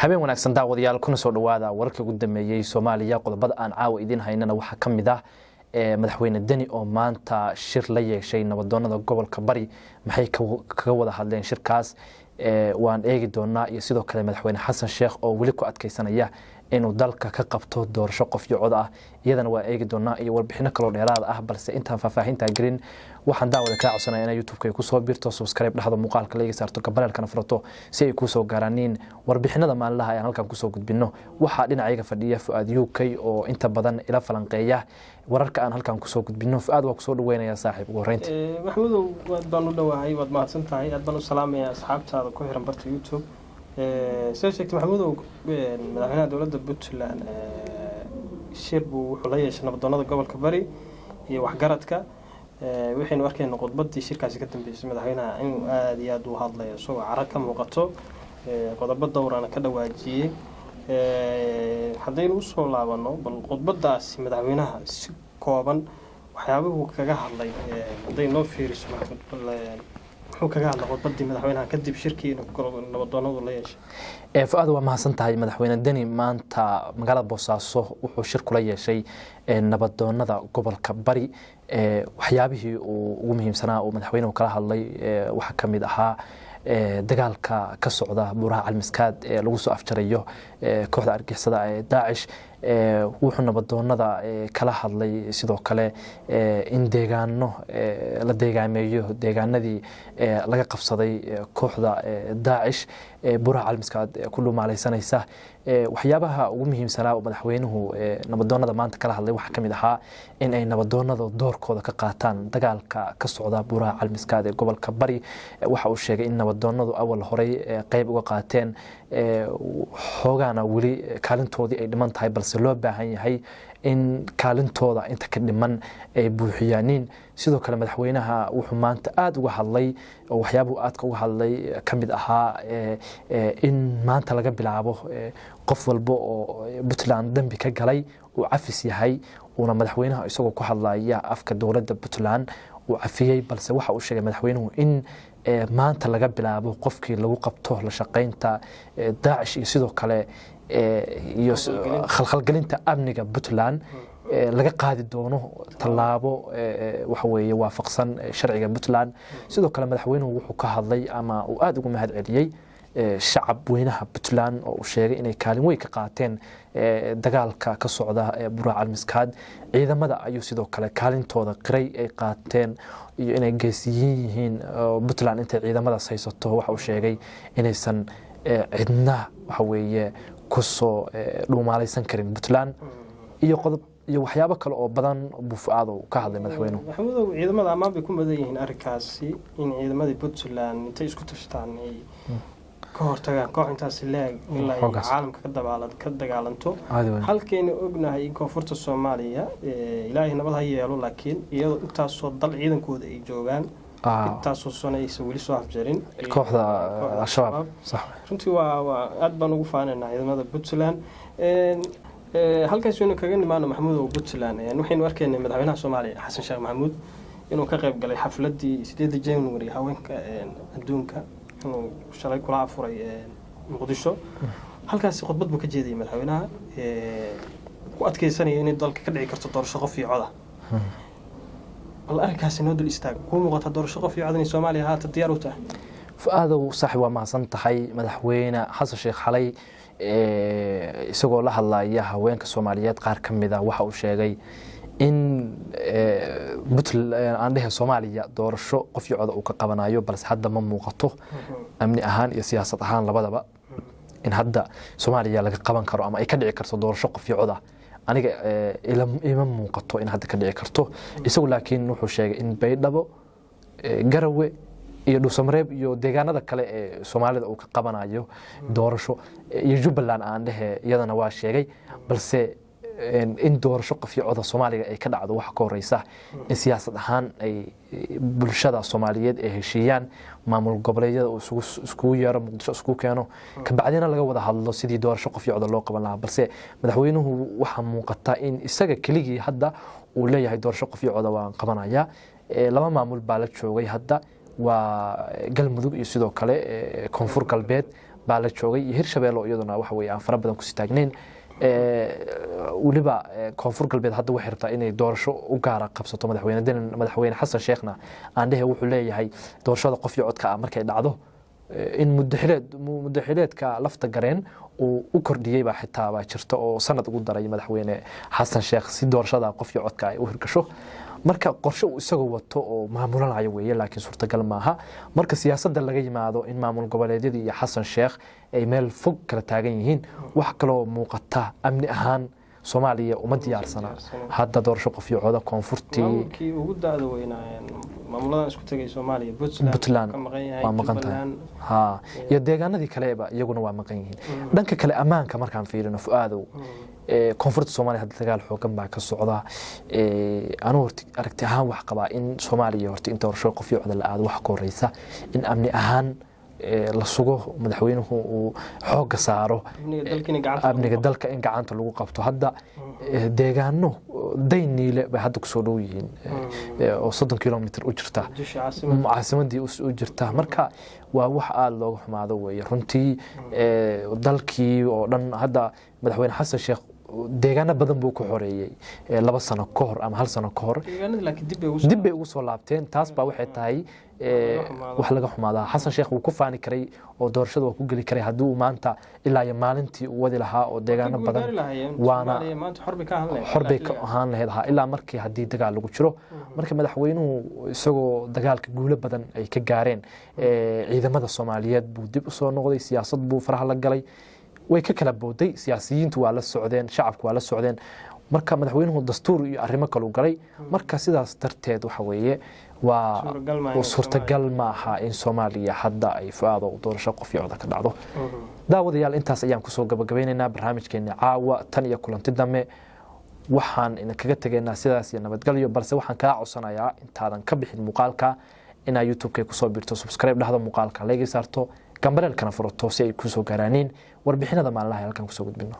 habeen wanaagsan daawadayaal kuna soo dhawaada wararkii ugu dambeeyay Soomaaliya qodobada aan caawa idin haynana waxa kamid ah madaxweyne Deni oo maanta shir la yeeshay nabadoonnada gobolka Bari maxay kaga wada hadleen shirkaas waan eegi doonaa iyo sidoo kale madaxweyne Xasan Sheekh oo wali ku adkeysanaya inuu dalka ka qabto doorasho qof iyo cod ah iyadana waa eegi doonaa iyo warbixino kale oo dheeraad ah balse intaan faahfaahinta gelin waxaan daawada ka codsanayaa in YouTube-ka ku soo biirto subscribe dhaxda muuqaalka la saarto gabalkan furato si ay ku soo gaaraniin warbixinada maalinlaha ee halkan ku soo gudbino waxa dhinaciga fadhiya Fuad UK oo inta badan ila falanqeeya wararka aan halkan ku soo gudbino Fuad waa ku soo dhaweynaya saaxiib ugu horeynta maxamuud waad baan u dhawahay waad mahadsan tahay aad baan u salaamayaa asxaabtaada ku xiran barta YouTube سيشكت محمود مدحنا دولة بوتلان شرب وحلية نبضنا قبل كبري هي وحجرتك وحين وكان نقود بدي شركة سكتم بس مدحنا إنه هذه دو هذا لا يسوى عركة مقطع قد بدأ ورانا كده واجي حدين وصل لعبنا بالقد بدأ سي مدحنا كوابن وحيابه كجاه الله حدين نوفيرس محمود kaga hadla qodbadii madaxweynaha kadib shirkii nabadoonnadu la yeeshay Fuad waa mahadsan tahay madaxweyne Deni maanta magaalada Boosaaso wuxuu shir kula yeeshay nabadoonnada gobolka Bari waxyaabihii ugu muhiimsanaa oo madaxweynuhu kala hadlay waxa kamid ahaa dagaalka ka socda buraha Almiskaad ee lagu soo afjarayo kooxda argixisada ee Daesh wuxuu nabadoonnada kala hadlay sidoo kale in deegaano la deegaameeyo deegaanadii laga qabsaday kooxda Daesh buraha Almiskaad ku lumaalaysanaysa waxyaabaha ugu muhiimsanaa oo madaxweynuhu nabadoonnada maanta kala hadlay waxa kamid ahaa in ay nabadoonnada doorkooda ka qaataan dagaalka ka socda buraha Almiskaad ee gobolka Bari waxa uu sheegay in nabadoonnadu awal horay qayb uga qaateen xoogana wali kaalintoodii ay dhiman tahay balse loo baahan yahay in kaalintooda inta ka dhiman ay buuxiyaanin sidoo kale madaxweynaha wuxuu maanta aad uga hadlay oo waxyaabaha aad uga hadlay kamid ahaa in maanta laga bilaabo qof walba oo Puntland dambi ka galay uu cafis yahay una madaxweynaha isagoo ku hadlaya afka dawladda Puntland uu cafiyay balse waxa uu sheegay madaxweynuhu in maanta laga bilaabo qofkii lagu qabto la shaqeynta Daesh iyo sidoo kale iyo khalkhalgelinta amniga Puntland laga qaadi doono talaabo waxa weeye waafaqsan sharciga Puntland sidoo kale madaxweynuhu wuxuu ka hadlay ama uu aad ugu mahad celiyay shacab weynaha Puntland oo uu sheegay inay kaalin weyn ka qaateen dagaalka ka socda buraha Almiskaad ciidamada ayuu sidoo kale kaalintooda qiray ay qaateen iyo inay geesiyiin yihiin Puntland inta ciidamada haysato waxa uu sheegay inaysan cidna waxa weeye ku soo dhumaalaysan karin Puntland iyo qodob iyo waxyaabo kale oo badan buu Fuad ka hadlay madaxweynuhu maxamuud ciidamada ama bay ku madan yihiin arkaasi in ciidamadii Puntland intay isku tashtaan ay ka hortagaan koox intaas leeg ilaa caalamka ka dagaalanto halkeena ognahay in koonfurta Soomaaliya ilaahay nabad ha yeelo laakiin iyadoo intaas soo dal ciidankooda ay joogaan intaas soo sanaysa wali soo afjarin kooxda Al-Shabaab sax runtii waa aad baan ugu faanaynaa ciidamada Puntland halkaas inuu kaga nimaano maxamuud oo Puntland waxaynu arkaynaa madaxweynaha Soomaaliya Xasan Sheekh Maxamuud inuu ka qayb galay xafladii 8 January haweenka adduunka inuu shalay kula afuray Muqdisho halkaas khudbad buu ka jeediyay madaxweynaha ku adkeysanaya in dalka ka dhici karto doorasho qof iyo cod ah bal arkaas inoo dul istaag ku muuqata doorasho qof iyo cod in Soomaaliya haata diyaar u tahay Fuad saaxiib waa mahadsan tahay madaxweyne Xasan Sheekh xalay isagoo la hadlaya haweenka Soomaaliyeed qaar kamid ah waxa uu sheegay in Puntland Soomaaliya doorasho qof iyo cod uu ka qabanayo balse hadda ma muuqato amni ahaan iyo siyaasad ahaan labadaba in hadda Soomaaliya laga qaban karo ama ay ka dhici karto doorasho qof iyo cod ah aniga ima muuqato in hadda ka dhici karto isagu laakiin wuxuu sheegay in Baydhabo Garawe iyo Dhuusamareeb iyo deegaanada kale ee Soomaalida uu ka qabanayo doorasho iyo Jubbaland iyadana waa sheegay balse in doorasho qof iyo cod Soomaaliga ay ka dhacdo waxa ka horeysa in siyaasad ahaan ay bulshada Soomaaliyeed ay heshiiyaan maamul goboleedyada isku yeero Muqdisho isku keeno ka bacdina laga wada hadlo sidii doorasho qof iyo cod loo qaban lahaa balse madaxweynuhu waxa muuqata in isaga keligii hadda uu leeyahay doorasho qof iyo cod waan qabanaya laba maamul baa la joogay hadda waa galmudug iyo sidoo kale koonfur galbeed baa la joogay iyo hirshabeelle iyaduna waxa weeye aan fara badan ku sitaagnayn weliba koonfur galbeed hadda waxay rabtaa inay doorasho u gaara qabsato madaxweyne xasan sheekhna aan dhehe wuxuu leeyahay doorashada qof iyo codka ah markay dhacdo in muddaxileedka lafta gareen uu u kordhiyey baa xitaa baa jirta oo sanad ugu daray madaxweyne xasan sheekh si doorashada qof iyo codka ay u hirgasho marka qorshe uu isagoo wato oo maamulanayo weeye laakiin suurtagal maaha marka siyaasadda laga yimaado in maamul goboleedyadii iyo xasan sheekh ay meel fog kala taagan yihiin wax kaloo muuqata amni ahaan soomaaliya uma diyaarsana hadda doorasho qof iyo cod koonfurtii maamulkii ugu da'da weynaa maamuladan isku tagay Soomaaliya Puntland waa maqan tahay iyo deegaanadii kaleeba iyaguna waa maqan yihiin dhanka kale ammaanka markaan fiirino Fuaadow koonfurta Soomaaliya hadda dagaal xoogan baa ka socda anu horti aragti ahaan wax qabaa in Soomaaliya horti inta doorasho qof iyo cod la aad wax ka horeysa in amni ahaan la sugo madaxweynuhu uu xoog saaro amniga dalka in gacanta lagu qabto hadda deegaano dayniile bay hadda ku soo dhow yihiin oo 30 kilomitir u jirta caasimadii u jirta marka waa wax aad looga xumaado weeye runtii dalkii oo dhan hadda madaxweyne xasan sheekh deegaano badan buu ku xoreeyay 2 sano ka hor ama 1 sano ka hor dib bay ugu soo laabteen taas baa waxay tahay wax laga xumaada xasan sheekh uu ku faani karay oo doorashada uu ku gali karay hadii uu maanta ilaa iyo maalintii uu wadi lahaa oo deegaano badan waana xorbi ka ahaan lahayd ilaa markii hadii dagaal lagu jiro marka madaxweynuhu isagoo dagaalka guulo badan ay ka gaareen ciidamada Soomaaliyeed buu dib u soo noqday siyaasad buu faraha la galay way ka kala booday siyaasiyiintu waa la socdeen shacabku waa la socdeen marka madaxweynuhu dastuur iyo arrimo kale u galay marka sidaas darteed waxa weeye waa suurtagal ma aha in Soomaaliya hadda ay Fuaado doorasho qof iyo cod ka dhacdo daawadayaal intaas ayaan ku soo gabagabeynayna barnaamijkeena caawa tan iyo kulanti dambe waxaan in kaga tageynaa sidaas iyo nabadgelyo balse waxaan ka codsanayaa intaadan ka bixin muuqaalka ina YouTube-ka ku soo biirto subscribe dhahdo muuqaalka like saarto gambareelkana furato si ay ku soo gaaraanin warbixinada maalinlaha halkan ku soo gudbino